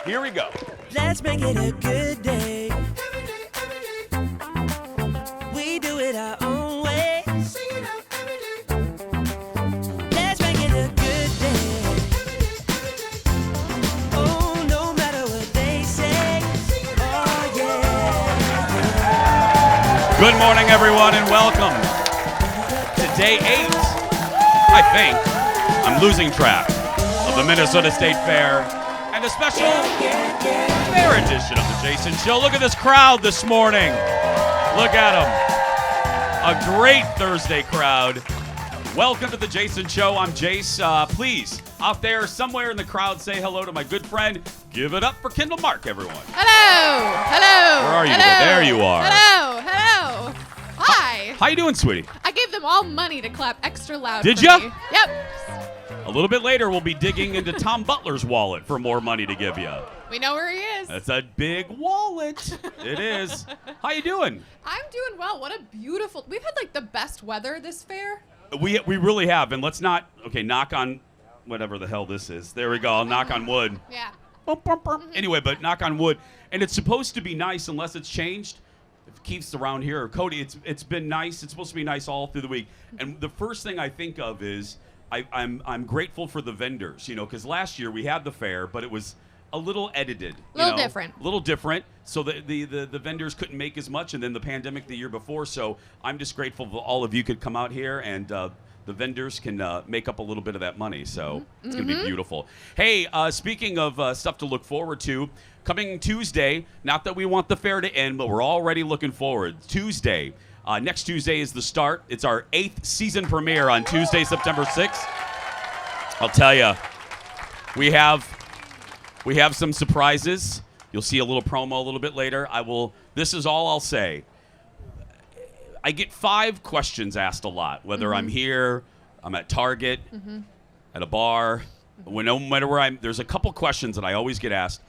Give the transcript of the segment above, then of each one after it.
Here we go. Let's make it a good day. We do it our own way. Let's make it a good day. Oh, no matter what they say. Oh, yeah. Good morning, everyone, and welcome to day 8, I think. I'm losing track of the Minnesota State Fair and a special fair edition of the Jason Show. Look at this crowd this morning. Look at them. A great Thursday crowd. Welcome to the Jason Show. I'm Jace. Please, out there somewhere in the crowd, say hello to my good friend. Give it up for Kendall Mark, everyone. Hello. Hello. Where are you Hello. today? There you are. Hello. Hello. Hi. How you doing, sweetie? I gave them all money to clap extra loud. Did for ya? me. Yep. A little bit later, we'll be digging into Tom Butler's wallet for more money to give you. We know where he is. That's a big wallet. It is. How you doing? I'm doing well. What a beautiful. We've had like the best weather this fair. We really have, and let's not, knock on whatever the hell this is. There we go. I'll knock on wood. Yeah. Anyway, but knock on wood. And it's supposed to be nice unless it's changed. If Keith's around here, or Cody, it's been nice. It's supposed to be nice all through the week. And the first thing I think of is I'm grateful for the vendors, because last year we had the fair, but it was a little edited. A little different. A little different. So the vendors couldn't make as much, and then the pandemic the year before. So I'm just grateful that all of you could come out here, and the vendors can make up a little bit of that money. So it's going to be beautiful. Hey, speaking of stuff to look forward to, coming Tuesday, not that we want the fair to end, but we're already looking forward. Tuesday. Next Tuesday is the start. It's our 8th season premiere on Tuesday, September 6th. I'll tell you, we have some surprises. You'll see a little promo a little bit later. This is all I'll say. I get 5 questions asked a lot, whether I'm here, I'm at Target, at a bar, no matter where there's a couple questions that I always get asked,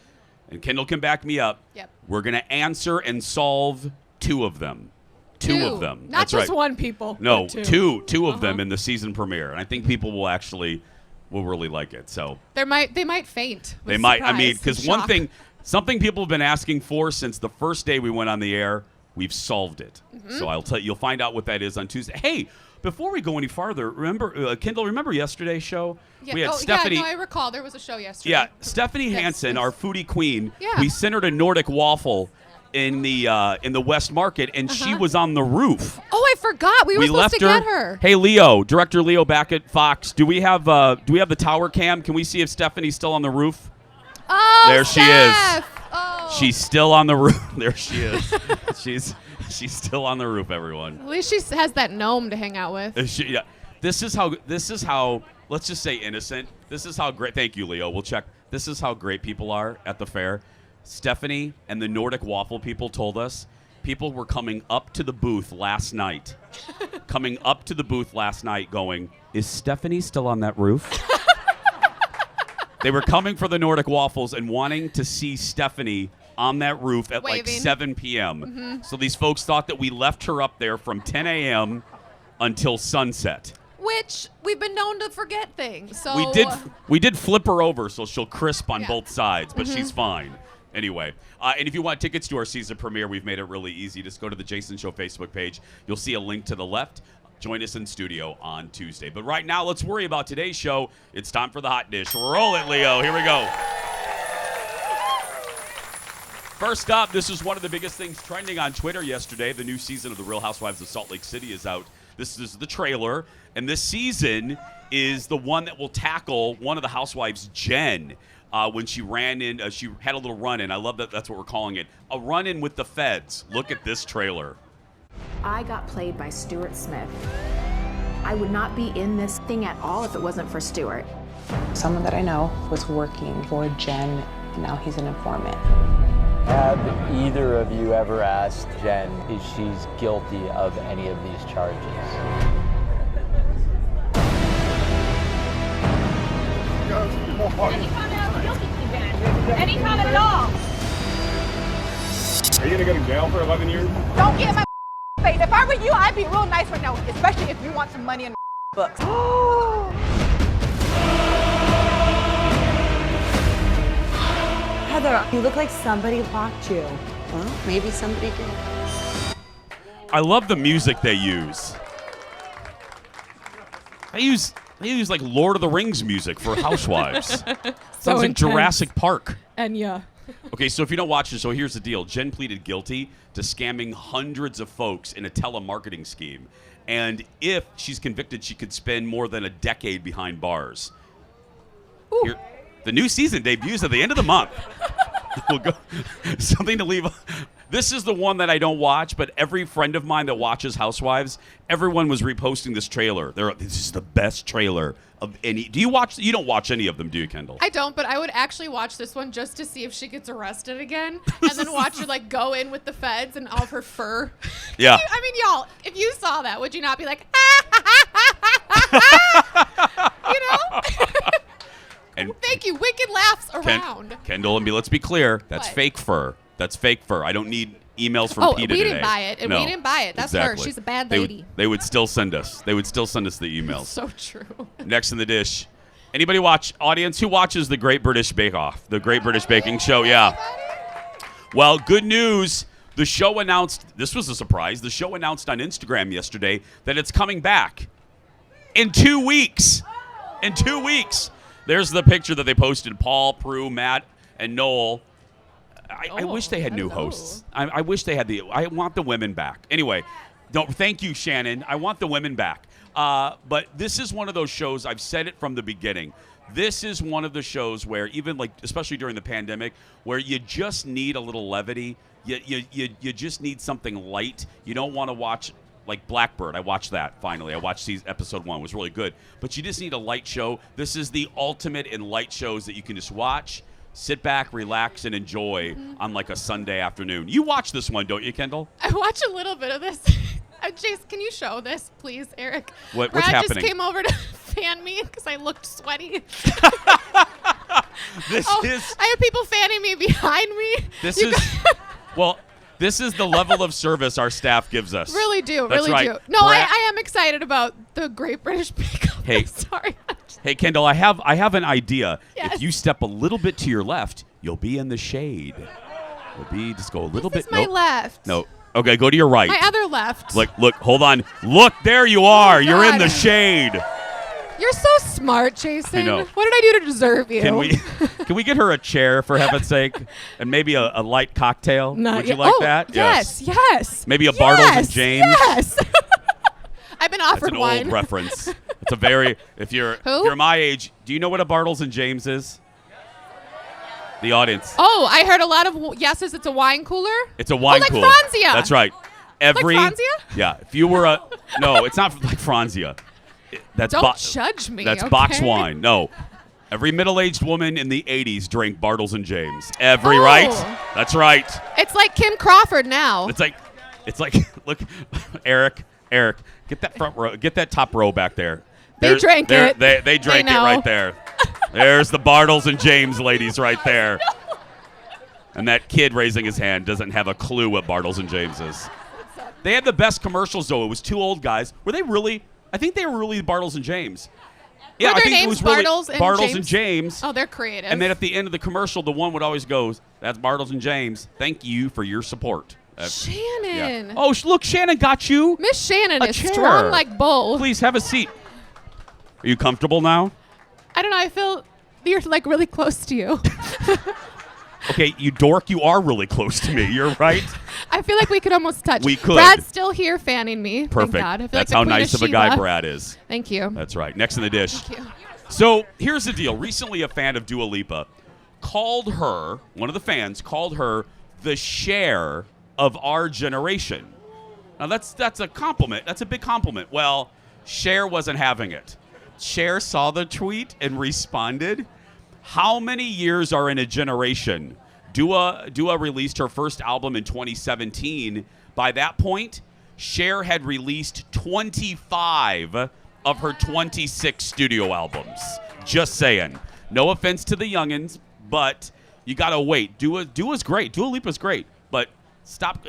and Kendall can back me up. Yep. We're going to answer and solve 2 of them. Two of them. Not That's just right. one, people. No, but two of them in the season premiere, and I think people will really like it. So they might faint. they with might. I surprise mean, and because shock. something people have been asking for since the first day we went on the air, we've solved it. So you'll find out what that is on Tuesday. Hey, before we go any farther, remember Kendall? Remember yesterday's show? Yeah. We had Stephanie. Yeah, no, I recall there was a show yesterday. Yeah, Stephanie Yes, Hansen, yes. our foodie queen. Yeah. We sent her to Nordic Waffle in the West Market, and she was on the roof. Oh, I forgot. We were supposed to get her. Hey, Director Leo back at Fox, do we have the tower cam? Can we see if Stephanie's still on the roof? Oh, There she is. Steph! Oh. She's still on the roof. There she is. She's still on the roof, everyone. At least she has that gnome to hang out with. Yeah. This is how let's just say innocent. This is how great. Thank you, Leo. We'll check. This is how great people are at the fair. Stephanie and the Nordic Waffle people told us people were coming up to the booth last night. Going, is Stephanie still on that roof? They were coming for the Nordic Waffles and wanting to see Stephanie on that roof at like Waving. 7 p.m. So these folks thought that we left her up there from 10 a.m. until sunset. Which we've been known to forget things. So We did flip her over so she'll crisp on Yeah. both sides, but she's fine. Anyway, and if you want tickets to our season premiere, we've made it really easy. Just go to the Jason Show Facebook page. You'll see a link to the left. Join us in studio on Tuesday. But right now, let's worry about today's show. It's time for the hot dish. Roll it, Leo. Here we go. First up, this is one of the biggest things trending on Twitter yesterday. The new season of The Real Housewives of Salt Lake City is out. This is the trailer, and this season is the one that will tackle one of the housewives, Jen, when she ran in. She had a little run-in. I love that that's what we're calling it. A run-in with the feds. Look at this trailer. I got played by Stuart Smith. I would not be in this thing at all if it wasn't for Stuart. Someone that I know was working for Jen, and now he's an informant. Have either of you ever asked Jen if she's guilty of any of these charges? Any comment of guilty plea, Ben? Any comment at all? Are you gonna go to jail for 11 years? Don't get in my face. If I were you, I'd be real nice right now, especially if you want some money in books. Heather, you look like somebody blocked you. Well, maybe somebody did. I love the music they use. They use like Lord of the Rings music for Housewives. Sounds like Jurassic Park. And yeah. Okay, so if you don't watch it, so here's the deal. Jen pleaded guilty to scamming hundreds of folks in a telemarketing scheme. And if she's convicted, she could spend more than a decade behind bars. The new season debuts at the end of the month. We'll go. Something to leave. This is the one that I don't watch, but every friend of mine that watches Housewives, everyone was reposting this trailer. This is the best trailer of any. Do you watch? You don't watch any of them, do you, Kendall? I don't, but I would actually watch this one just to see if she gets arrested again, and then watch her like go in with the feds and all of her fur. Yeah. I mean, y'all, if you saw that, would you not be like, you know? And making wicked laughs around. Kendall and me, let's be clear. That's What? fake fur. That's fake fur. I don't need emails from PETA we today. didn't buy it, and No, we didn't buy it. That's exactly. her. She's a bad They lady. they would still send us. They would still send us the emails. So true. Next in the dish. Anybody watch, audience, who watches the Great British Bake Off? The Great British Baking Show, yeah. Well, good news. The show announced, this was a surprise, the show announced on Instagram yesterday that it's coming back in 2 weeks. In 2 weeks. There's the picture that they posted, Paul, Prue, Matt, and Noel. I wish they had new hosts. I wish they had I want the women back. Anyway, thank you, Shannon. I want the women back. But this is one of those shows, I've said it from the beginning. This is one of the shows where even like, especially during the pandemic, where you just need a little levity. You just need something light. You don't want to watch like Blackbird. I watched that finally. I watched episode 1. It was really good. But you just need a light show. This is the ultimate in light shows that you can just watch, sit back, relax, and enjoy on like a Sunday afternoon. You watch this one, don't you, Kendall? I watch a little bit of this. Jace, can you show this, please, Eric? What's Brad happening? just came over to fan me because I looked sweaty. This is. I have people fanning me behind me. This is the level of service our staff gives us. Really do, That's really right. do. No, I am excited about the Great British Bake Off. Hey. I'm sorry. Hey, Kendall, I have an idea. Yes. If you step a little bit to your left, you'll be in the shade. Just go a little bit. This is my left. No. Okay, go to your right. My other left. Look, hold on. Look, there you are. You're in God. the shade. You're so smart, Jason. I know. What did I do to deserve you? Can we get her a chair, for heaven's sake, and maybe a light cocktail? Not Would you yet. like Oh, that? Yes. Maybe a Bartles and James. Yes. I've been That's offered an one. old reference. It's a very if you're my age, do you know what a Bartles and James is? The audience. Oh, I heard a lot of yeses. It's a wine cooler. It's a wine like cooler. Franzia. That's right. Like Franzia? Yeah. If you were no, it's not like Franzia. That's Don't judge me. That's okay? box wine. No. Every middle-aged woman in the 80s drank Bartles and James. Right? That's right. It's like Kim Crawford now. It's like look, Eric, get that front row, get that top row back there. They drank it. They drank it right there. There's the Bartles and James ladies right there. And that kid raising his hand doesn't have a clue what Bartles and James is. They had the best commercials though. It was two old guys. Were they really? I think they were really Bartles and James. Yeah, Were their I think names it was really Bartles and and James. Oh, they're creative. And then at the end of the commercial, the one would always go, "That's Bartles and James. Thank you for your support." Shannon. Yeah. Oh, look, Shannon got you. Miss Shannon a is chair. strong like bull. Please have a seat. Are you comfortable now? I don't know. I feel you're like really close to you. Okay, you dork, you are really close to me. You're right. I feel like we could almost touch. We could. Brad's still here fanning me. Perfect. Thank God. I feel That's like how the Queen nice of a guy Sheba. Brad is. Thank you. That's right. Next in the dish. Thank you. So here's the deal. Recently, a fan of Dua Lipa called her, one of the fans called her the Cher of our generation. Now that's a compliment. That's a big compliment. Well, Cher wasn't having it. Cher saw the tweet and responded, "How many years are in a generation?" Dua released her first album in 2017. By that point, Cher had released 25 of her 26 studio albums. Just saying. No offense to the youngins, but you gotta wait. Dua's great. Dua Lipa's great, but stop.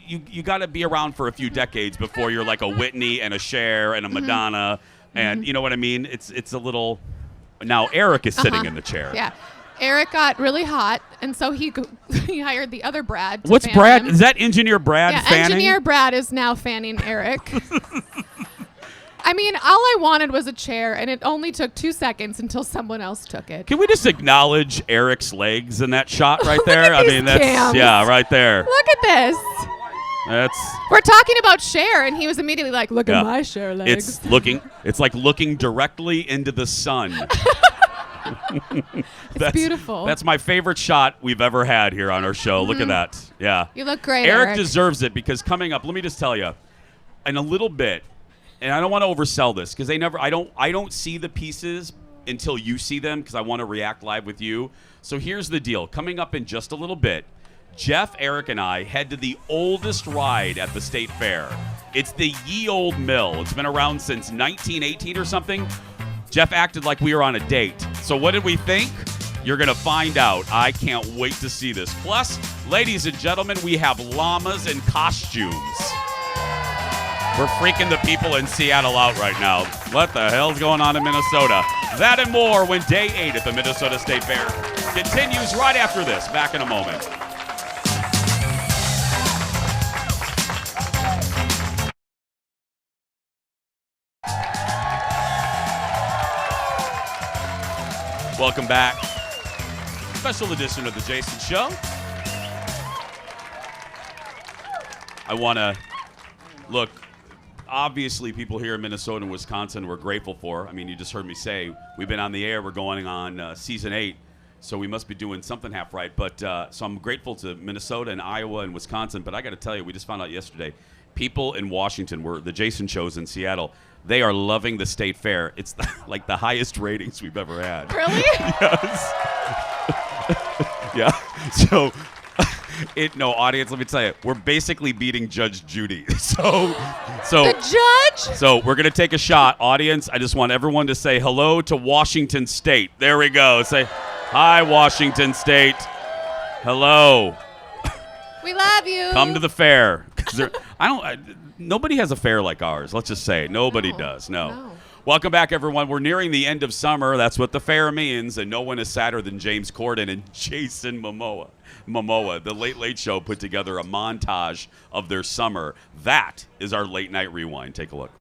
You gotta be around for a few decades before you're like a Whitney and a Cher and a Madonna, and you know what I mean. It's a little. Now Eric is sitting in the chair. Yeah. Eric got really hot, and so he hired the other Brad. To What's fan Brad? him. Is that Engineer Brad Yeah, fanning? Engineer Brad is now fanning Eric. I mean, all I wanted was a chair, and it only took 2 seconds until someone else took it. Can we just acknowledge Eric's legs in that shot right there? at I these mean, that's cams. right there. Look at this. That's We're talking about Cher, and he was immediately like, "Look Yeah. at my Cher legs." It's like looking directly into the sun. It's beautiful. That's my favorite shot we've ever had here on our show. Look at that. Yeah. You look great, Eric Eric. deserves it because coming up, let me just tell you, in a little bit, and I don't want to oversell this because I don't see the pieces until you see them because I want to react live with you. So here's the deal. Coming up in just a little bit, Jeff, Eric, and I head to the oldest ride at the state fair. It's the Ye Old Mill. It's been around since 1918 or something. Jeff acted like we were on a date. So what did we think? You're going to find out. I can't wait to see this. Plus, ladies and gentlemen, we have llamas and costumes. We're freaking the people in Seattle out right now. What the hell's going on in Minnesota? That and more when Day 8 at the Minnesota State Fair continues right after this. Back in a moment. Welcome back. Special edition of The Jason Show. I want to look, obviously people here in Minnesota and Wisconsin we're grateful for. I mean, you just heard me say we've been on the air. We're going on season 8, so we must be doing something half right. But so I'm grateful to Minnesota and Iowa and Wisconsin. But I got to tell you, we just found out yesterday, people in Washington, were the Jason Shows in Seattle, they are loving the state fair. It's like the highest ratings we've ever had. Really? Yes. Yeah. So, audience, let me tell you, we're basically beating Judge Judy. So The judge? So we're gonna take a shot, audience. I just want everyone to say hello to Washington State. There we go. Say hi, Washington State. Hello. We love you. Come to the fair. Nobody has a fair like ours. Let's just say nobody No. does. No. No. Welcome back, everyone. We're nearing the end of summer. That's what the fair means, and no one is sadder than James Corden and Jason Momoa. The Late Late Show put together a montage of their summer. That is our late night rewind. Take a look.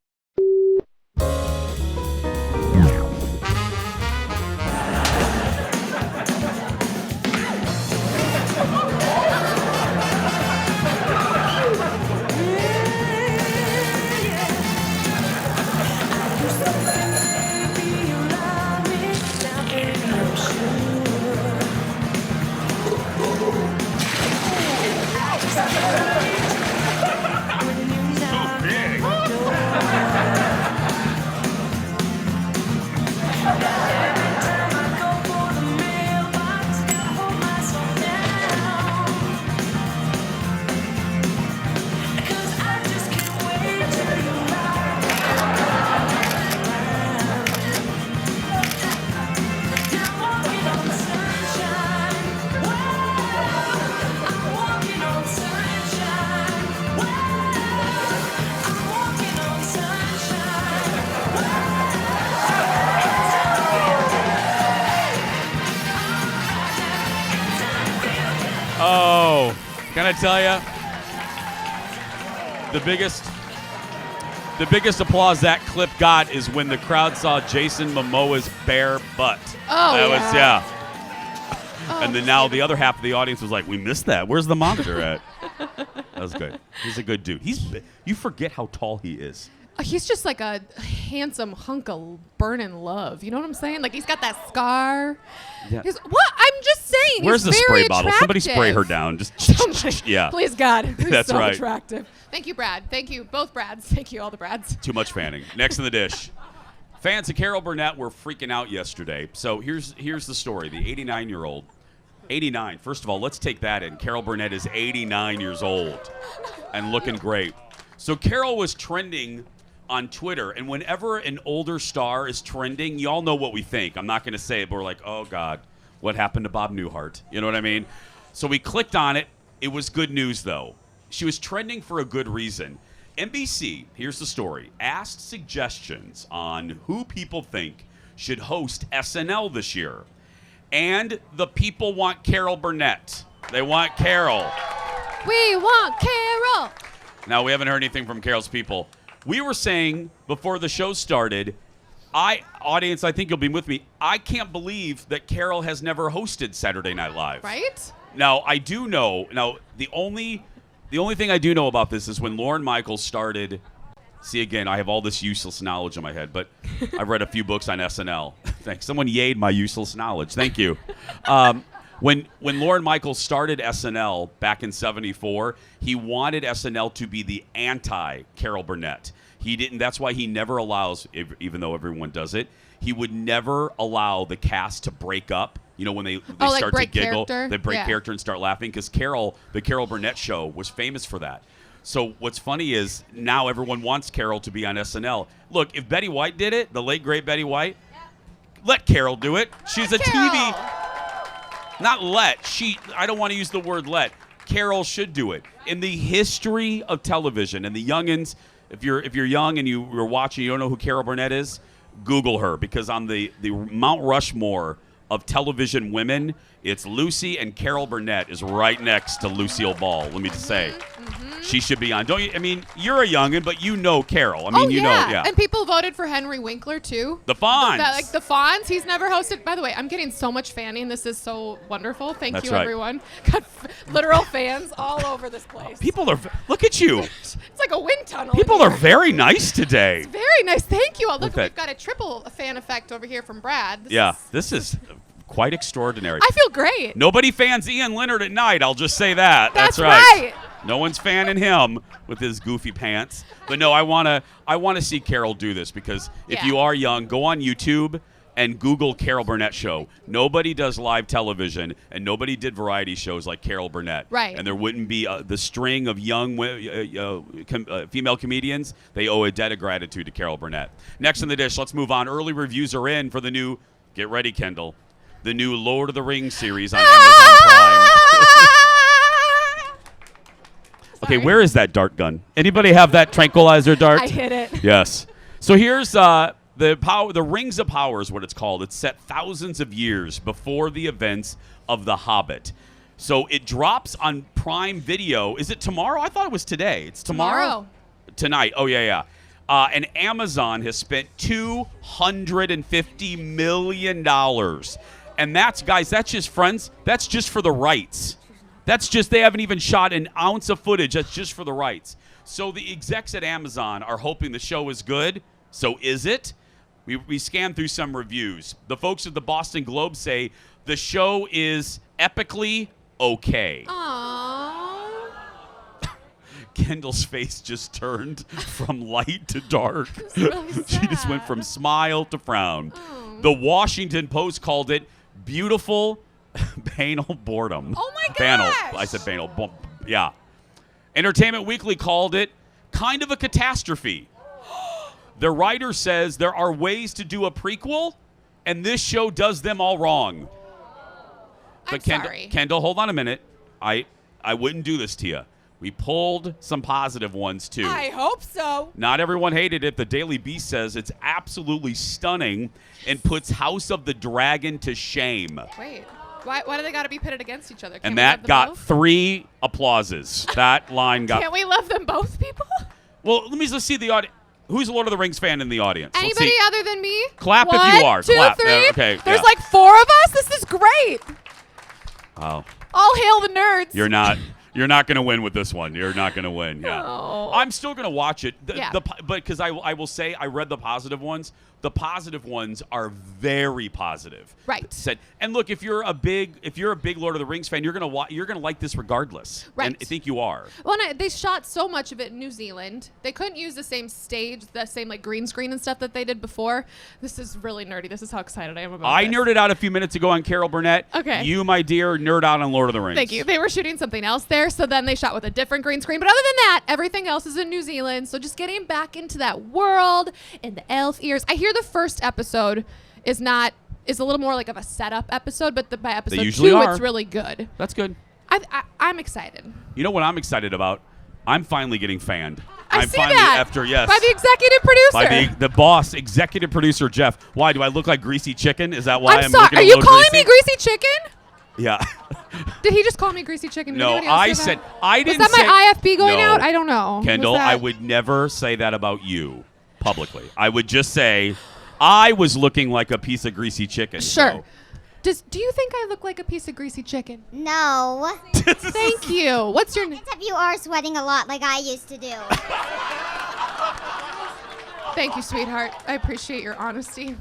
Oh, can I tell you? The biggest applause that clip got is when the crowd saw Jason Momoa's bare butt. Oh, that was yeah. Oh, And then now the other half of the audience was like, "We missed that. Where's the monitor at?" That was good. He's a good dude. You forget how tall he is. He's just like a handsome hunk of burning love. You know what I'm saying? Like he's got that scar. Yeah. What? I'm just saying. Where's he's the very spray bottle? Somebody spray her attractive. down. Just Somebody. yeah. Please God. He's That's so right. attractive. Thank you, Brad. Thank you, both Brads. Thank you, all the Brads. Too much fanning. Next in the dish. Fans of Carol Burnett were freaking out yesterday. So here's the story. The 89-year-old. 89. First of all, let's take that in. Carol Burnett is 89 years old and looking great. So Carol was trending on Twitter, and whenever an older star is trending, y'all know what we think. I'm not going to say it, but we're like, oh, God, what happened to Bob Newhart? You know what I mean? So we clicked on it. It was good news, though. She was trending for a good reason. NBC, here's the story, asked suggestions on who people think should host SNL this year. And the people want Carol Burnett. They want Carol. We want Carol. Now, we haven't heard anything from Carol's people. We were saying before the show started, audience, I think you'll be with me, I can't believe that Carol has never hosted Saturday Night Live. Right? Now, I do know. Now, the only thing I do know about this is when Lorne Michaels started. See, again, I have all this useless knowledge in my head, but I've read a few books on SNL. Thanks. Someone yayed my useless knowledge. Thank you. When Lorne Michaels started SNL back in '74, he wanted SNL to be the anti-Carol Burnett. He didn't. That's why he never allows, even though everyone does it, he would never allow the cast to break up. You know, when they start to giggle, they break character and start laughing. Because the Carol Burnett show was famous for that. So what's funny is now everyone wants Carol to be on SNL. Look, if Betty White did it, the late, great Betty White, let Carol do it. She's a TV. Not let. I don't want to use the word let. Carol should do it. In the history of television, and the youngins, if you're young and you're watching, you don't know who Carol Burnett is, Google her, because on the Mount Rushmore of television women, it's Lucy, and Carol Burnett is right next to Lucille Ball. Let me just say. She should be on. Don't you? I mean, you're a youngin', but you know Carol. I mean, you know, yeah. And people voted for Henry Winkler too. The Fonz. Like the Fonz. He's never hosted. By the way, I'm getting so much fanning. This is so wonderful. Thank you, right. everyone. Got literal fans all over this place. People are. Look at you. It's like a wind tunnel. People are very nice today. It's very nice. Thank you all. Look, Okay. we've got a triple fan effect over here from Brad. This is quite extraordinary. I feel great. Nobody fans Ian Leonard at night. I'll just say that. That's right. No one's fanning him with his goofy pants. But no, I wanna see Carol do this, because if you are young, go on YouTube and Google Carol Burnett show. Nobody does live television, and nobody did variety shows like Carol Burnett. Right. And there wouldn't be the string of young female comedians. They owe a debt of gratitude to Carol Burnett. Next on the dish, let's move on. Early reviews are in for the new, get ready, Kendall, the new Lord of the Rings series on Amazon Prime. Okay, where is that dart gun? Anybody have that tranquilizer dart? I hit it. Yes. So here's the Rings of Power is what it's called. It's set thousands of years before the events of The Hobbit. So it drops on Prime Video. Is it tomorrow? I thought it was today. It's tomorrow? Tonight. Oh, yeah. And Amazon has spent $250 million. And that's just for the rights. That's just, they haven't even shot an ounce of footage. That's just for the rights. So the execs at Amazon are hoping the show is good. So is it? We scanned through some reviews. The folks at the Boston Globe say the show is epically okay. Aww. Kendall's face just turned from light to dark. Really She just went from smile to frown. Oh. The Washington Post called it beautiful banal boredom. Oh my gosh! Banal. I said banal. Yeah. Entertainment Weekly called it kind of a catastrophe. The writer says there are ways to do a prequel, and this show does them all wrong. I'm sorry. Kendall, hold on a minute. I wouldn't do this to you. We pulled some positive ones, too. I hope so. Not everyone hated it. The Daily Beast says it's absolutely stunning and puts House of the Dragon to shame. Wait. Why do they got to be pitted against each other? Can't And we love that them got both? 3 applauses. That line got... Can't we love them both, people? Well, let's see the audience. Who's a Lord of the Rings fan in the audience? Let's Anybody see. other than me? Clap if you 1, are. 2, Clap. 3. Okay, There's yeah. like 4 of us. This is great. Wow. All hail the nerds. You're not going to win with this one. You're not going to win. Yeah. Oh. I'm still going to watch it. Yeah. But because I will say I read the positive ones. The positive ones are very positive. Right. And look, if you're a big Lord of the Rings fan, you're gonna like this regardless. Right. And I think you are. Well, they shot so much of it in New Zealand. They couldn't use the same stage, the same like green screen and stuff that they did before. This is really nerdy. This is how excited I am about this. Nerded out a few minutes ago on Carol Burnett. Okay. You, my dear, nerd out on Lord of the Rings. Thank you. They were shooting something else there, so then they shot with a different green screen. But other than that, everything else is in New Zealand. So just getting back into that world and the elf ears. I hear the first episode is a little more like of a setup episode, but by episode 2, it's really good. That's good. I'm excited. You know what I'm excited about? I'm finally getting fanned. I'm see finally that. after, yes. By the executive producer. By the boss, executive producer, Jeff. Why, do I look like greasy chicken? Is that why I'm sorry. looking Are a you little calling greasy? me greasy chicken? Yeah. Did he just call me greasy chicken? Did No, anybody else I say said, that? I didn't Was that say. my IFB going No. out? I don't know. Kendall, Was that- I would never say that about you publicly. I would just say I was looking like a piece of greasy chicken. Sure. So. Do you think I look like a piece of greasy chicken? No. Thank you. What's your name? Except you are sweating a lot like I used to do. Thank you, sweetheart. I appreciate your honesty.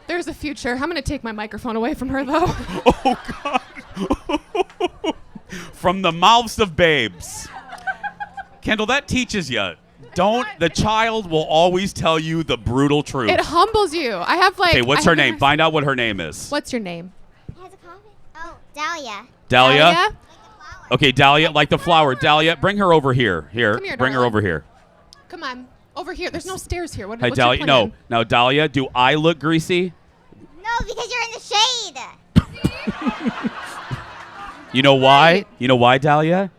There's a future. I'm going to take my microphone away from her, though. Oh, God. From the mouths of babes. Kendall, that teaches you. The child will always tell you the brutal truth. It humbles you. I have like. Okay, what's her name? Find out what her name is. What's your name? Has a comment? Oh, Dahlia. Dahlia? Okay, Dahlia, like the flower. Dahlia, bring her over here. Come here, bring her darling. over here. Come on. Over here. There's no stairs here. Hey, what's Dahlia. your No. plan? Now, Dahlia, do I look greasy? No, because you're in the shade. You know why? You know why, Dahlia?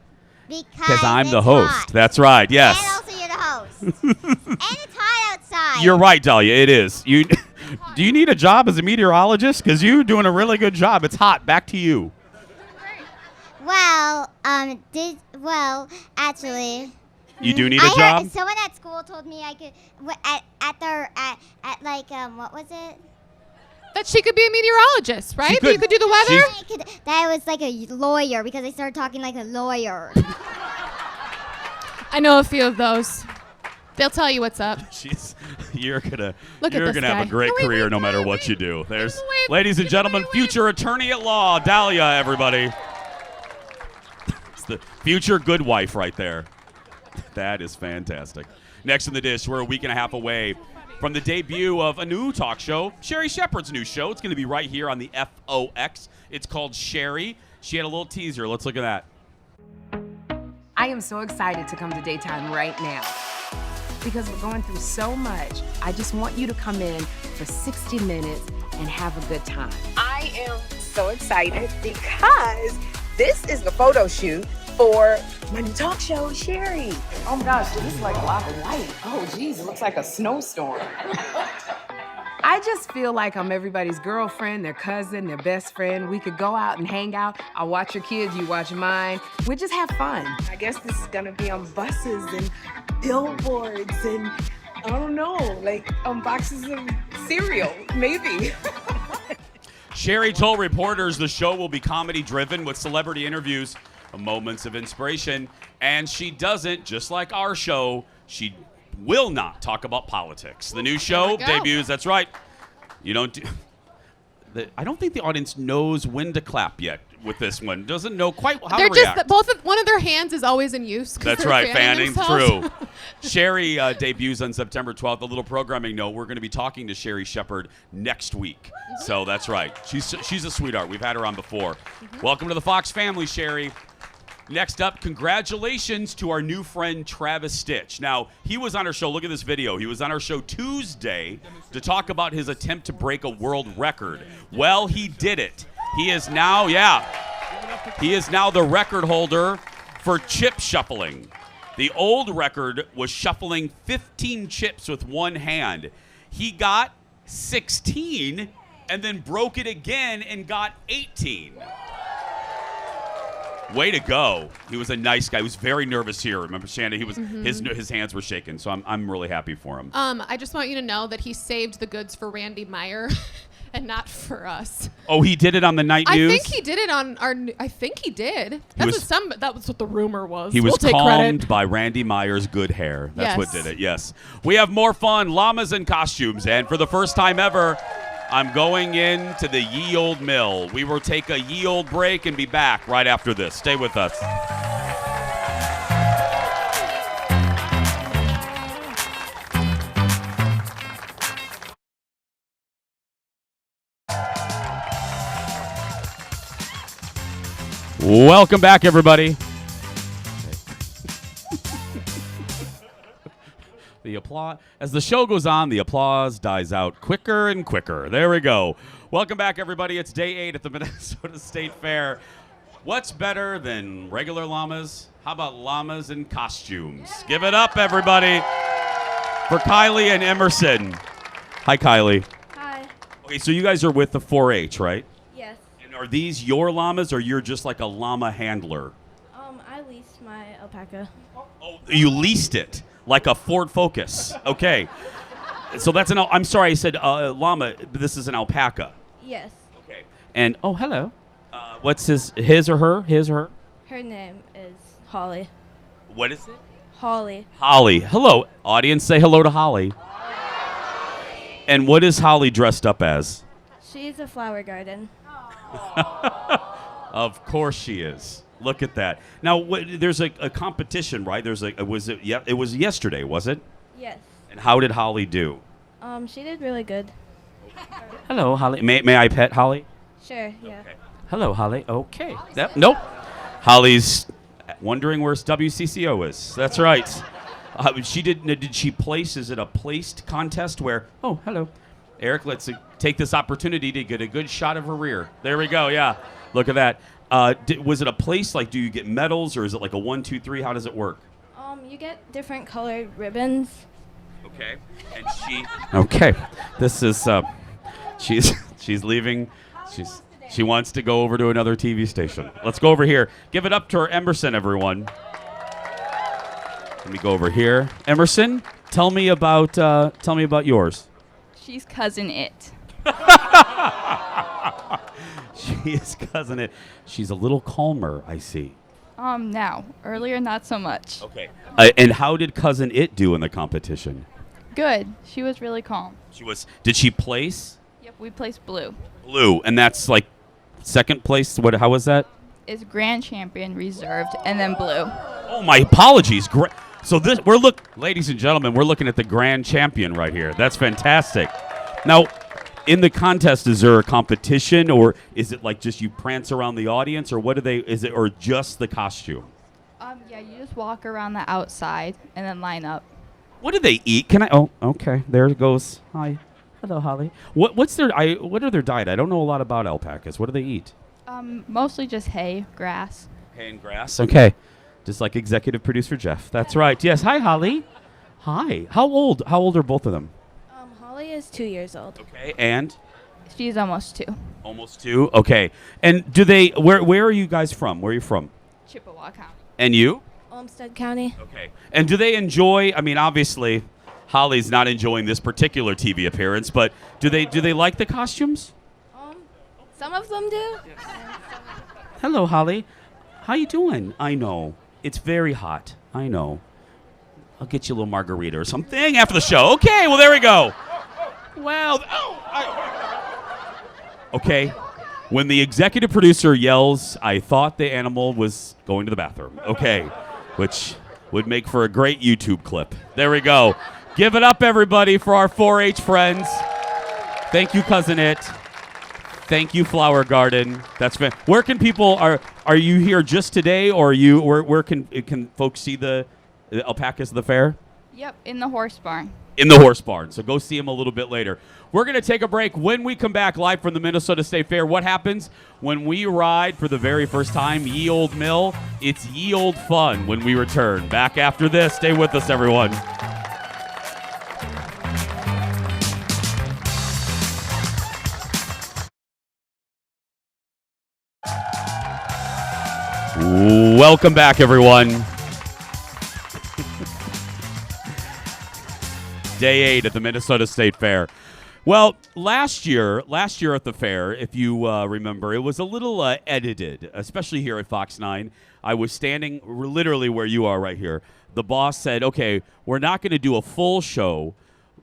Because I'm the it's host. hot. That's right. Yes. And also you're the host. And it's hot outside. You're right, Dahlia. It is. You. Do you need a job as a meteorologist? Because you're doing a really good job. It's hot. Back to you. Well, actually. You do need a I job? heard someone at school told me I could what was it? That she could be a meteorologist, right? That you could do the weather? That I was like a lawyer because I started talking like a lawyer. I know a few of those. They'll tell you what's up. You're gonna Look at this have guy. a great No, wait, career wait, no wait, matter wait, what wait. you do. There's, Wait, ladies and wait, gentlemen, wait. future attorney at law, Dahlia. Everybody. It's the future good wife right there. That is fantastic. Next in the dish, we're a week and a half away from the debut of a new talk show, Sherry Shepherd's new show. It's going to be right here on the FOX. It's called Sherry. She had a little teaser. Let's look at that. I am so excited to come to Daytime right now because we're going through so much. I just want you to come in for 60 minutes and have a good time. I am so excited because this is the photo shoot for my new talk show, Sherry. Oh my gosh, this is like a lot of light. Oh geez, it looks like a snowstorm. I just feel like I'm everybody's girlfriend, their cousin, their best friend. We could go out and hang out. I'll watch your kids, you watch mine. We just have fun. I guess this is gonna be on buses and billboards and I don't know, like on boxes of cereal, maybe. Sherry told reporters the show will be comedy-driven with celebrity interviews, moments of inspiration, and she doesn't, just like our show, she will not talk about politics. The new show debuts, that's right. You don't do, I don't think the audience knows when to clap yet with this one. Doesn't know quite how They're to just react. one of their hands is always in use. 'Cause That's they're right, fanning. themselves. True. Sherry debuts on September 12th. A little programming note: we're going to be talking to Sherry Shepherd next week. So that's right. She's a sweetheart. We've had her on before. Welcome to the Fox family, Sherry. Next up, congratulations to our new friend Travis Stitch. Now, he was on our show. Look at this video. He was on our show Tuesday to talk about his attempt to break a world record. Well, he did it. He is now, he is now the record holder for chip shuffling. The old record was shuffling 15 chips with one hand. He got 16 and then broke it again and got 18. Way to go. He was a nice guy. He was very nervous here. Remember, Shanda, he was his hands were shaking, so I'm really happy for him. I just want you to know that he saved the goods for Randy Meyer and not for us. Oh, he did it on the night news? I think he did it on our I think he did. That was what the rumor was. He was we'll take calmed credit. by Randy Meyer's good hair. That's what Yes. did it. Yes. We have more fun, llamas and costumes, and for the first time ever, I'm going into the Ye Old Mill. We will take a ye old break and be back right after this. Stay with us. Welcome back, everybody. The applause, as the show goes on, the applause dies out quicker and quicker. There we go. Welcome back, everybody. It's day 8 at the Minnesota State Fair. What's better than regular llamas? How about llamas in costumes? Give it up, everybody, for Kylie and Emerson. Hi, Kylie. Hi. Okay, so you guys are with the 4-H, right? Yes. And are these your llamas, or you're just like a llama handler? I leased my alpaca. Oh, you leased it, like a Ford Focus. Okay. So that's I'm sorry, I said llama, but this is an alpaca. Yes. Okay. And, oh, hello. What's his or her? His or her? Her name is Holly. What is it? Holly. Holly. Hello, audience. Say hello to Holly. And what is Holly dressed up as? She's a flower garden. Of course she is. Look at that. Now, there's a competition, right? It was yesterday, was it? Yes. And how did Holly do? She did really good. Hello, Holly. May I pet Holly? Sure, yeah. Okay. Hello, Holly. Okay. Nope. Holly's wondering where WCCO is. That's right. Did she place? Is it a placed contest where? Oh, hello, Eric. Let's take this opportunity to get a good shot of her rear. There we go. Yeah. Look at that. Was it a place? Like, do you get medals, or is it like a 1, 2, 3? How does it work? You get different colored ribbons. Okay. And she. Okay. This is. She's leaving. She wants to go over to another TV station. Let's go over here. Give it up to her, Emerson, everyone. Let me go over here. Emerson, tell me about yours. She's cousin it. She is cousin it. She's a little calmer, I see. Now. Earlier, not so much. Okay. And how did cousin it do in the competition? Good. She was really calm. Did she place? Yep, we placed blue. Blue, and that's like second place. How was that? Is grand champion reserved, and then blue. Oh, my apologies. So ladies and gentlemen, we're looking at the grand champion right here. That's fantastic. Now, in the contest, is there a competition, or is it like just you prance around the audience, or or just the costume? Yeah, you just walk around the outside and then line up. What do they eat? Oh, okay. There it goes. Hi. Hello, Holly. What are their diet? I don't know a lot about alpacas. What do they eat? Mostly just hay, grass. Hay and grass. Okay. Just like executive producer Jeff. That's right. Yes. Hi, Holly. Hi. How old are both of them? Holly is 2 years old. Okay. And? She's almost 2. Almost 2. Okay. And do they? Where are you guys from? Where are you from? Chippewa County. And you? Olmsted County. Okay. And do they enjoy? I mean, obviously, Holly's not enjoying this particular TV appearance, but do they like the costumes? Some of them do. Hello, Holly. How you doing? I know. It's very hot. I know. I'll get you a little margarita or something after the show. Okay, well, there we go. Well, okay. When the executive producer yells, I thought the animal was going to the bathroom. Okay, which would make for a great YouTube clip. There we go. Give it up, everybody, for our 4-H friends. Thank you, Cousin It. Thank you, Flower Garden. That's where can people are you here just today, or where can folks see the alpacas at the fair? Yep, in the horse barn. In the horse barn. So go see them a little bit later. We're going to take a break. When we come back live from the Minnesota State Fair, what happens when we ride for the very first time Ye Old Mill? It's ye old fun when we return. Back after this. Stay with us, everyone. Welcome back, everyone. Day 8 at the Minnesota State Fair. Well, last year at the fair, if you remember, it was a little edited, especially here at Fox 9. I was standing literally where you are right here. The boss said, okay, we're not going to do a full show,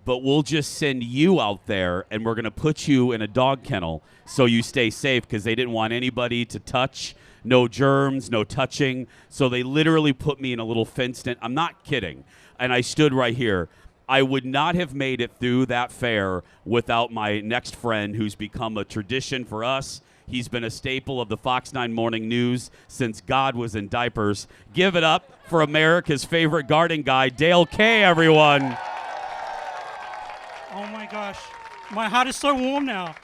but we'll just send you out there, and we're going to put you in a dog kennel so you stay safe, because they didn't want anybody to touch. No germs, no touching. So they literally put me in a little fenced-in. I'm not kidding. And I stood right here. I would not have made it through that fair without my next friend, who's become a tradition for us. He's been a staple of the Fox 9 Morning News since God was in diapers. Give it up for America's favorite garden guy, Dale K., everyone. Oh, my gosh. My heart is so warm now.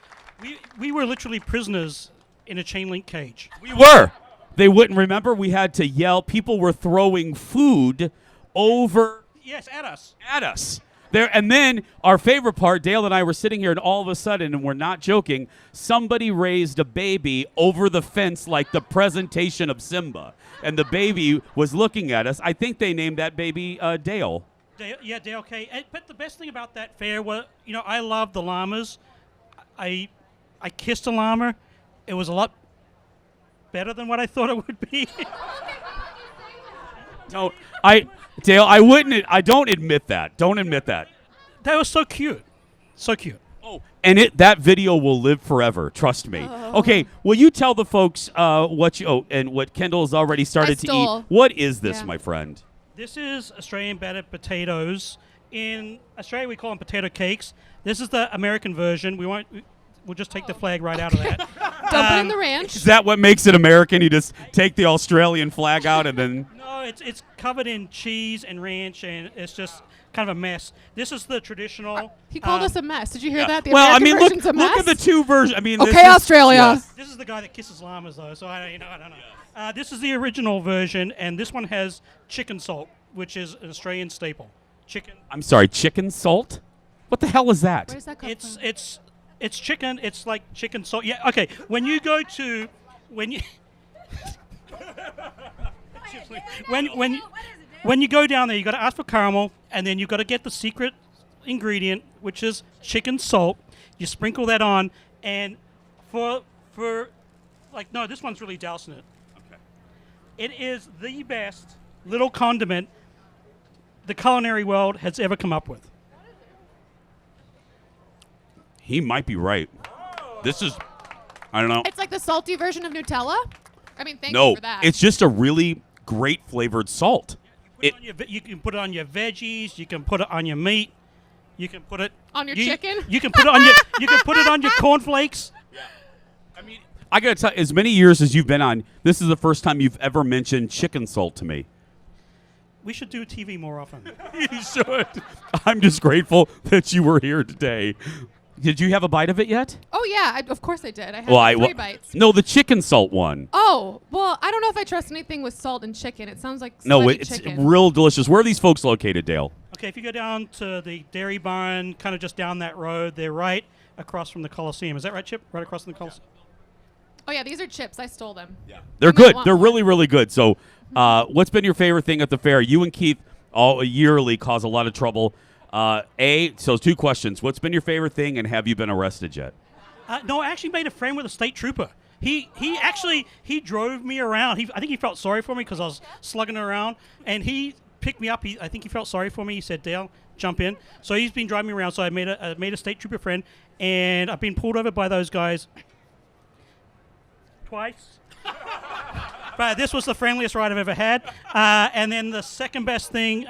We were literally prisoners in a chain link cage. We were. They wouldn't remember. We had to yell. People were throwing food over Yes, at us. at us. There, and then our favorite part, Dale and I were sitting here, and all of a sudden, and we're not joking, somebody raised a baby over the fence like the presentation of Simba. And the baby was looking at us. I think they named that baby Dale. Dale K. But the best thing about that fair was, I love the llamas. I kissed a llama. It was a lot better than what I thought it would be. Dale, I wouldn't. I don't admit that. Don't admit that. That was so cute. So cute. Oh, and that video will live forever. Trust me. Okay, will you tell the folks what Kendall has already started to eat? What is this, my friend? This is Australian battered potatoes. In Australia, we call them potato cakes. This is the American version. We'll just take the flag right out of that. Dump it in the ranch. Is that what makes it American? You just take the Australian flag out and then... No, it's covered in cheese and ranch, and it's just kind of a mess. This is the traditional... He called us a mess. Did you hear that? The well, American version's a mess? look at the two versions. I mean, okay, Australia. Yes. This is the guy that kisses llamas, though, so I don't know. This is the original version, and this one has chicken salt, which is an Australian staple. Chicken. I'm sorry, chicken salt? What the hell is that? Where does that come from? It's chicken. It's like chicken salt. Yeah. Okay. When you go to when you go down there, you got to ask for caramel, and then you got to get the secret ingredient, which is chicken salt. You sprinkle that on, and for no, this one's really dousing it. Okay. It is the best little condiment the culinary world has ever come up with. He might be right. This is, I don't know. It's like the salty version of Nutella? I mean, thank you No, for that. it's just a really great flavored salt. You can put it on your veggies. You can put it on your meat. You can put it on your chicken. You can put it on your. You can put it on your cornflakes. I gotta tell, as many years as you've been on, this is the first time you've ever mentioned chicken salt to me. We should do TV more often. You should. I'm just grateful that you were here today. Did you have a bite of it yet? Oh, yeah. Of course I did. I had 3 bites. No, the chicken salt one. Oh, well, I don't know if I trust anything with salt and chicken. It sounds like it's chicken. Real delicious. Where are these folks located, Dale? Okay, if you go down to the Dairy Barn, kind of just down that road, they're right across from the Coliseum. Is that right, Chip? Right across from the Coliseum? Oh, yeah. These are chips. I stole them. Yeah. They're good. They're really, really good. So what's been your favorite thing at the fair? You and Keith all yearly cause a lot of trouble. So 2 questions. What's been your favorite thing, and have you been arrested yet? No, I actually made a friend with a state trooper. He drove me around. I think he felt sorry for me because I was slugging around, and he picked me up. I think he felt sorry for me. He said, "Dale, jump in." So he's been driving me around. So I made a state trooper friend, and I've been pulled over by those guys twice. But this was the friendliest ride I've ever had. And then the second best thing.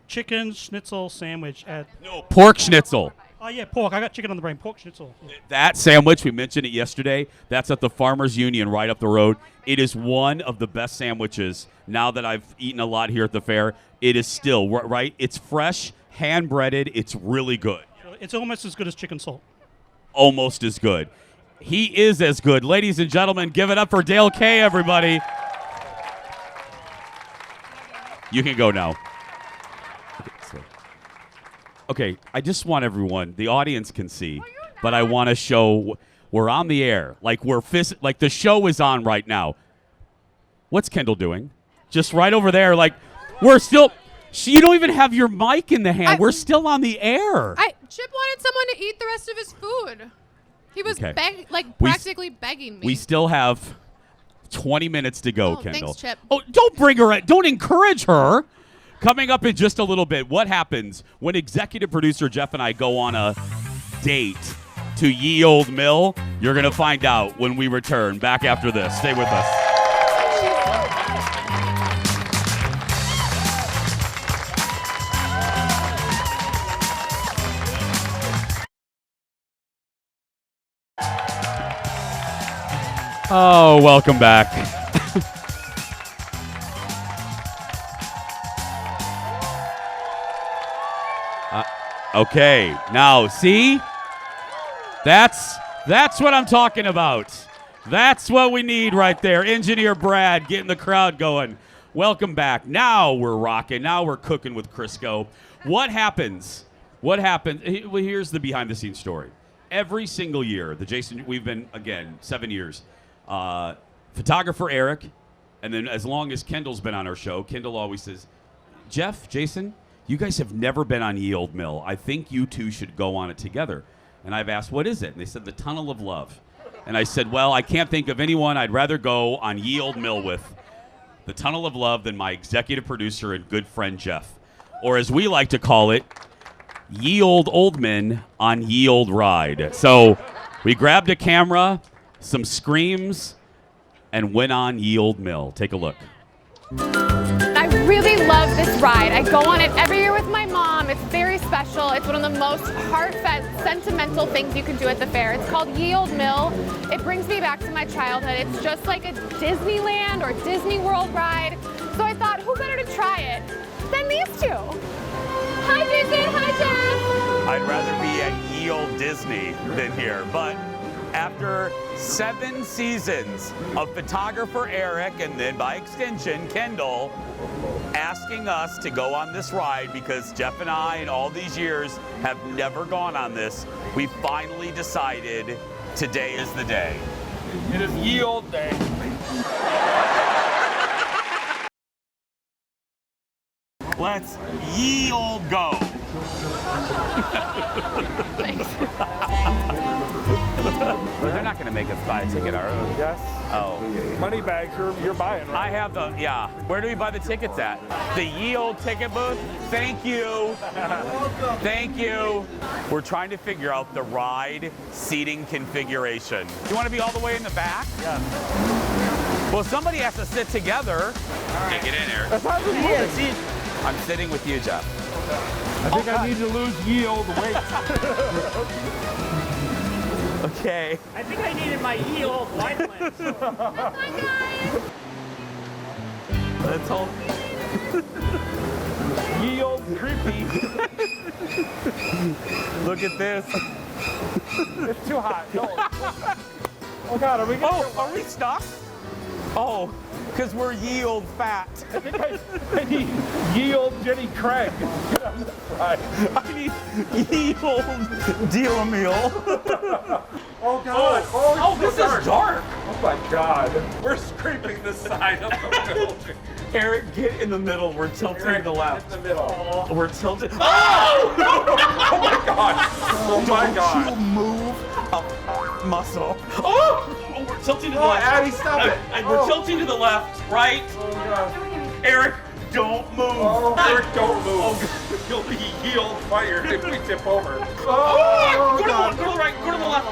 Chicken schnitzel sandwich at... No, pork schnitzel. Oh, yeah, pork. I got chicken on the brain. Pork schnitzel. That sandwich, we mentioned it yesterday. That's at the Farmers Union right up the road. It is one of the best sandwiches. Now that I've eaten a lot here at the fair, it is still, right? It's fresh, hand-breaded. It's really good. It's almost as good as chicken salt. Almost as good. He is as good. Ladies and gentlemen, give it up for Dale K., everybody. You can go now. Okay, I just want everyone, the audience can see, but I want to show we're on the air. Like the show is on right now. What's Kendall doing? Just right over there, like we're still, you don't even have your mic in the hand. We're still on the air. Chip wanted someone to eat the rest of his food. He was practically begging me. We still have 20 minutes to go, Kendall. Thanks, Chip. Oh, don't bring her in. Don't encourage her. Coming up in just a little bit, what happens when executive producer Jeff and I go on a date to Ye Old Mill? You're going to find out when we return. Back after this. Stay with us. Oh, welcome back. Okay, now see? That's what I'm talking about. That's what we need right there. Engineer Brad getting the crowd going. Welcome back. Now we're rocking. Now we're cooking with Crisco. What happens? Well, here's the behind-the-scenes story. Every single year, we've been, again, 7 years. Photographer Eric, and then as long as Kendall's been on our show, Kendall always says, Jeff, Jason, you guys have never been on Ye Olde Mill. I think you two should go on it together. And I've asked, what is it? And they said, the Tunnel of Love. And I said, well, I can't think of anyone I'd rather go on Ye Olde Mill with, the Tunnel of Love, than my executive producer and good friend Jeff. Or as we like to call it, Ye Olde Oldman on Ye Olde Ride. So we grabbed a camera, some screams, and went on Ye Olde Mill. Take a look. I really love this ride. I go on it every year with my mom. It's very special. It's one of the most heartfelt, sentimental things you can do at the fair. It's called Ye Olde Mill. It brings me back to my childhood. It's just like a Disneyland or Disney World ride. So I thought, who better to try it than these two? Hi, Jason. Hi, Jeff. I'd rather be at Ye Olde Disney than here, but after 7 seasons of photographer Eric, and then by extension Kendall, asking us to go on this ride because Jeff and I in all these years have never gone on this, we finally decided today is the day. It is Ye Olde Day. Let's Ye Olde go. They're not going to make us buy a ticket, are they? Yes. Oh. Money bags, you're buying, right? I have the, yeah. Where do we buy the tickets at? The Ye Olde ticket booth? Thank you. Thank you. We're trying to figure out the ride seating configuration. You want to be all the way in the back? Yeah. Well, somebody has to sit together. Okay, get in, Eric. That's how this moves. I'm sitting with you, Jeff. I think I need to lose Ye Olde weight. Okay. I think I needed my Ye Olde vitamins. That's all. Ye Olde creepy. Look at this. It's too hot. No. Oh God, are we gonna are we stuck? Oh, because we're Ye Olde fat. I think I need Ye Olde Jenny Craig. Get on this ride. I need Ye Olde deal a meal. Oh God. Oh, this is dark. Oh my God. We're scraping the side of the building. Eric, get in the middle. We're tilting to the left. In the middle. We're tilted. Oh! Oh my God. Oh my God. Don't you move a muscle. Oh! We're tilting to the left. Addie, stop it. We're tilting to the left, right? Oh God. Eric, don't move. Oh, Eric, don't move. Oh, you'll be Ye Olde fired if we tip over. Oh, go God. to the right, go to the left.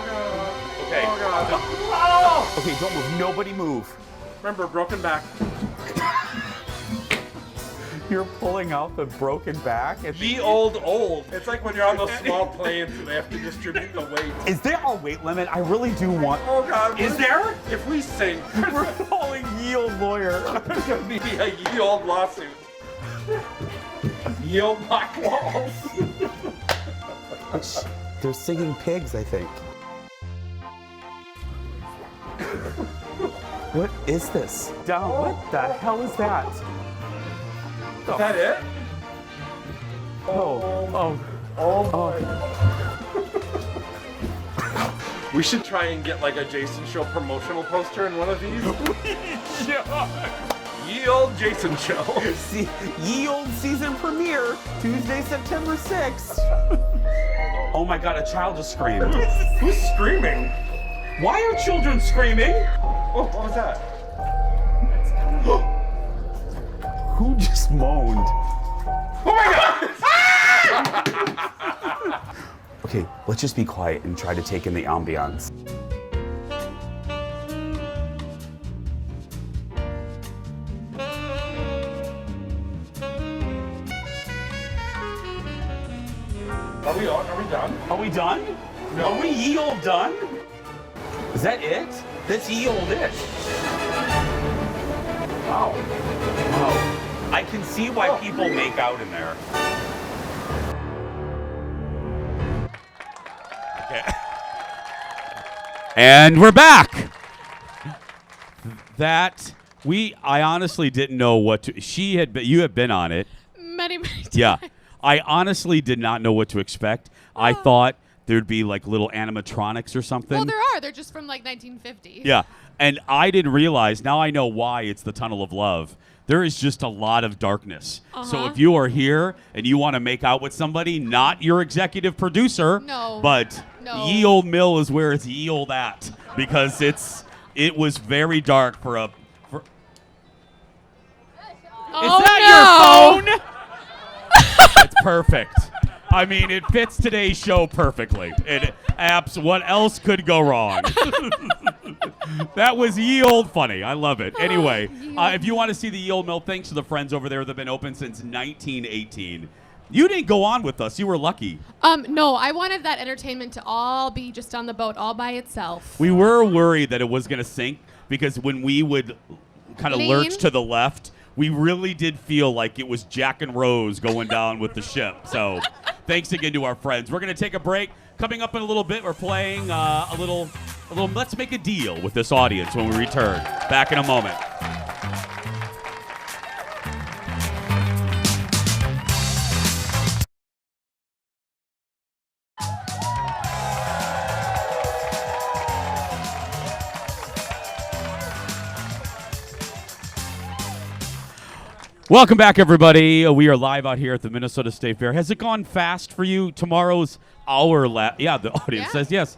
Okay. Oh God. Oh. Okay, don't move. Nobody move. Remember, broken back. You're pulling out the broken back. Ye Olde old. It's like when you're on those small planes and they have to distribute the weight. Is there a weight limit? I really do want. Oh God. Is there? If we sink, We're calling Ye Olde lawyer. there's gonna be a Ye Olde lawsuit. Ye Olde black walls. They're singing pigs, I think. What is this? Down. What the hell is that? Is that it? Oh. We should try and get like a Jason Show promotional poster in one of these. Ye Olde Jason Show. See, Ye Olde season premiere, Tuesday, September 6th. Oh my God, a child just screamed. Who's screaming? Why are children screaming? Oh, what was that? Who just moaned? Oh my God! Okay, let's just be quiet and try to take in the ambiance. Are we on? Are we done? Are we done? No. Are we Ye Olde done? Is that it? That's Ye Olde it. Wow. Wow. I can see why people make out in there. Okay. And we're back. I honestly didn't know what to. You have been on it. Many times. Yeah. I honestly did not know what to expect. I thought there'd be like little animatronics or something. Well, there are. They're just from like 1950. Yeah. And I didn't realize, now I know why it's the Tunnel of Love. There is just a lot of darkness. So if you are here and you want to make out with somebody, not your executive producer, but ye old mill is where it's ye old at, because it was very dark for a. Is that your phone? It's perfect. I mean, it fits today's show perfectly. What else could go wrong? That was ye old funny. I love it. Anyway, if you want to see the ye old mill, thanks to the friends over there that have been open since 1918. You didn't go on with us. You were lucky. No, I wanted that entertainment to all be just on the boat all by itself. We were worried that it was going to sink, because when we would kind of lurch to the left, we really did feel like it was Jack and Rose going down with the ship. So thanks again to our friends. We're going to take a break. Coming up in a little bit, we're playing a little Let's Make a Deal with this audience when we return. Back in a moment. Welcome back, everybody. We are live out here at the Minnesota State Fair. Has it gone fast for you? Tomorrow's hour yeah, the audience says yes.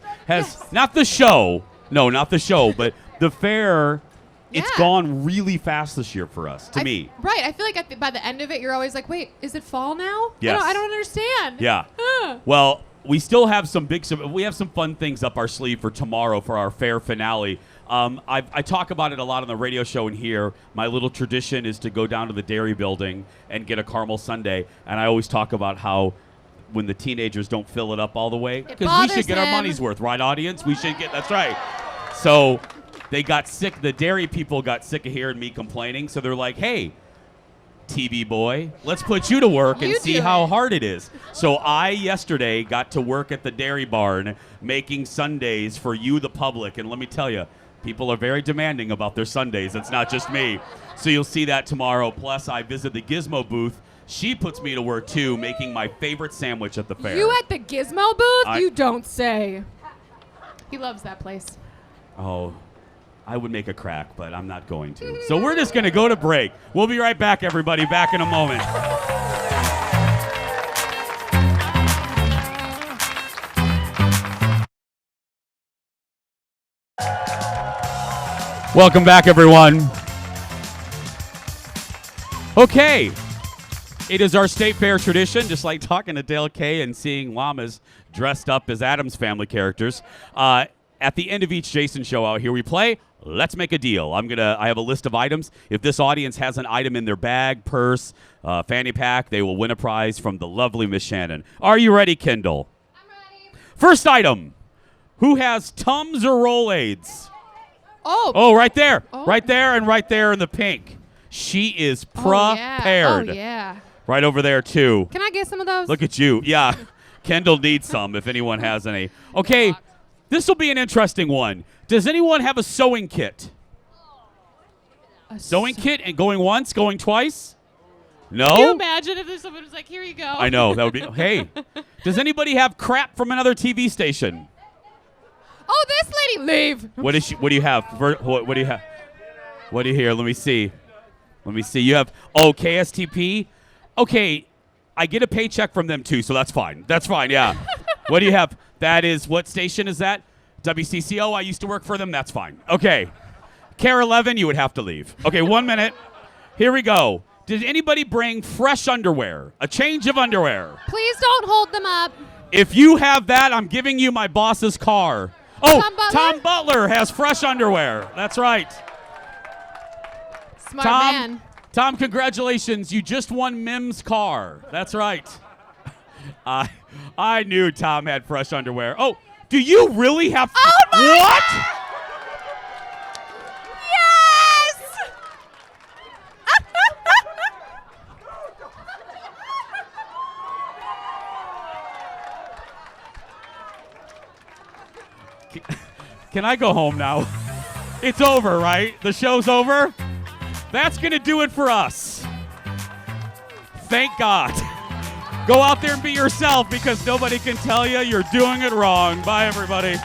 Not the show. No, not the show, but the fair. It's gone really fast this year for us, to me. Right. I feel like by the end of it, you're always like, wait, is it fall now? Yes. I don't understand. Yeah. Well, we still have we have some fun things up our sleeve for tomorrow for our fair finale. I talk about it a lot on the radio show and here. My little tradition is to go down to the dairy building and get a caramel sundae. And I always talk about how when the teenagers don't fill it up all the way, because we should get our money's worth, right, audience? We should get, that's right. So they got sick. The dairy people got sick of hearing me complaining. So they're like, hey, TV boy, let's put you to work and see how hard it is. So I yesterday got to work at the dairy barn making sundaes for you, the public. And let me tell you, people are very demanding about their sundaes. It's not just me. So you'll see that tomorrow. Plus, I visit the Gizmo booth. She puts me to work, too, making my favorite sandwich at the fair. You at the Gizmo booth? You don't say. He loves that place. Oh, I would make a crack, but I'm not going to. So we're just going to go to break. We'll be right back, everybody. Back in a moment. Welcome back, everyone. Okay. It is our state fair tradition, just like talking to Dale Kay and seeing llamas dressed up as Addams Family characters. At the end of each Jason show out here, we play Let's Make a Deal. I have a list of items. If this audience has an item in their bag, purse, fanny pack, they will win a prize from the lovely Miss Shannon. Are you ready, Kendall? I'm ready. First item. Who has Tums or Rolaids? Oh, right there. Oh. Right there and right there in the pink. She is prepared. Oh, yeah. Right over there, too. Can I get some of those? Look at you. Yeah. Kendall needs some if anyone has any. Okay, this will be an interesting one. Does anyone have a sewing kit? Sewing kit and going once, going twice? No? Can you imagine if someone was like, here you go? I know. That would be. Hey, does anybody have crap from another TV station? Oh, this lady, leave. What do you have? What do you have? What do you hear? Let me see. You have, KSTP? Okay, I get a paycheck from them too, so that's fine. That's fine, yeah. What do you have? That is, what station is that? WCCO, I used to work for them. That's fine. Okay. CARE 11, you would have to leave. Okay, 1 minute. Here we go. Did anybody bring fresh underwear? A change of underwear? Please don't hold them up. If you have that, I'm giving you my boss's car. Oh, Tom Butler has fresh underwear. That's right. Smart man. Tom, congratulations. You just won Mim's car. That's right. I knew Tom had fresh underwear. Oh, do you really have... Oh, my what? God. Yes! Can I go home now? It's over, right? The show's over? That's going to do it for us. Thank God. Go out there and be yourself because nobody can tell you you're doing it wrong. Bye, everybody.